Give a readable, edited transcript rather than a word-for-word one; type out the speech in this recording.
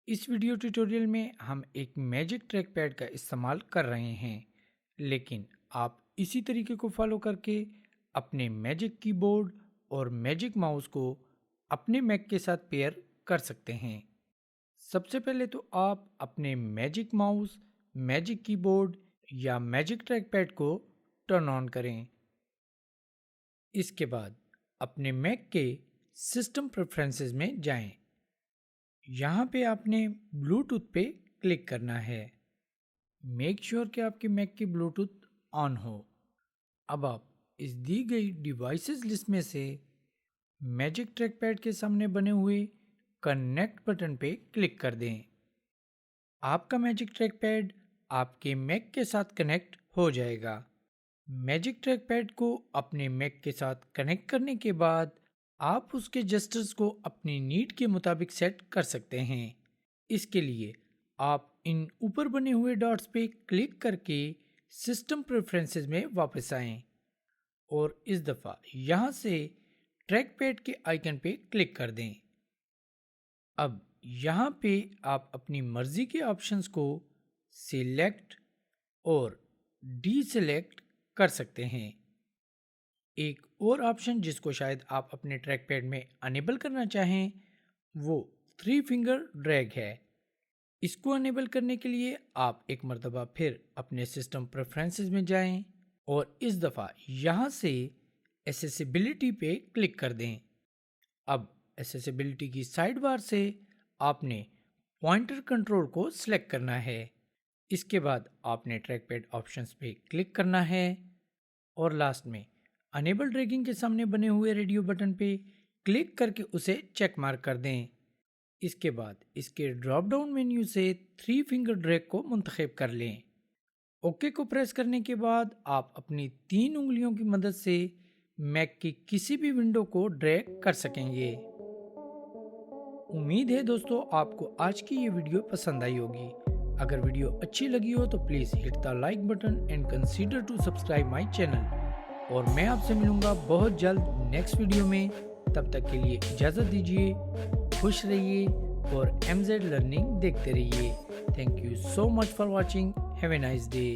اس video tutorial میں ہم ایک میجک ٹریک پیڈ کا استعمال کر رہے ہیں، لیکن آپ اسی طریقے کو فالو کر کے اپنے میجک کی بورڈ اور میجک ماؤس کو اپنے میک کے ساتھ پیئر کر سکتے ہیں۔ سب سے پہلے تو آپ اپنے میجک ماؤس، میجک کی بورڈ یا میجک ٹریک پیڈ کو ٹرن آن کریں۔ اس کے بعد اپنے میک کے سسٹم پریفرنسز میں جائیں۔ یہاں پہ آپ نے بلوٹوتھ پہ کلک کرنا ہے۔ میک شیور کہ آپ کے میک کی بلوٹوتھ آن ہو۔ اب آپ اس دی گئی ڈیوائسز لسٹ میں سے میجک ٹریک پیڈ کے سامنے بنے ہوئے کنیکٹ بٹن پہ کلک کر دیں۔ آپ کا میجک ٹریک پیڈ آپ کے میک کے ساتھ کنیکٹ ہو جائے گا۔ میجک ٹریک پیڈ کو اپنے میک کے ساتھ کنیکٹ کرنے کے بعد آپ اس کے جسٹرز کو اپنی نیڈ کے مطابق سیٹ کر سکتے ہیں۔ اس کے لیے آپ ان اوپر بنے ہوئے ڈاٹس پہ کلک کر کے سسٹم پریفرنسز میں واپس آئیں اور اس دفعہ یہاں سے ٹریک پیڈ کے آئیکن پہ کلک کر دیں۔ اب یہاں پہ آپ اپنی مرضی کے آپشنز کو سلیکٹ اور ڈی سلیکٹ کر سکتے ہیں۔ ایک اور آپشن جس کو شاید آپ اپنے ٹریک پیڈ میں انیبل کرنا چاہیں وہ 3 فنگر ڈریگ ہے۔ اس کو انیبل کرنے کے لیے آپ ایک مرتبہ پھر اپنے سسٹم پریفرنسز میں جائیں اور اس دفعہ یہاں سے ایسیسیبلٹی پہ کلک کر دیں۔ اب ایسیسیبلٹی کی سائیڈ بار سے آپ نے پوائنٹر کنٹرول کو سلیکٹ کرنا ہے۔ اس کے بعد آپ نے ٹریک پیڈ آپشنز پہ کلک کرنا ہے اور لاسٹ میں انیبل ڈریگنگ کے سامنے بنے ہوئے ریڈیو بٹن پہ کلک کر کے اسے چیک مارک کر دیں۔ اس کے بعد اس کے ڈراپ ڈاؤن مینیو سے 3 فنگر ڈریگ کو منتخب کر لیں۔ اوکے کو پریس کرنے کے بعد آپ اپنی 3 انگلیوں کی مدد سے میک کی کسی بھی ونڈو کو ڈریگ کر سکیں گے۔ امید ہے دوستو آپ کو آج کی یہ ویڈیو پسند آئی ہوگی۔ اگر ویڈیو اچھی لگی ہو تو please hit the like button and consider to subscribe my channel, اور میں آپ سے ملوں گا بہت جلد نیکسٹ ویڈیو میں۔ تب تک کے لیے اجازت دیجیے، خوش رہیے اور MZ لرننگ دیکھتے رہیے۔ Thank you so much for watching. Have a nice day.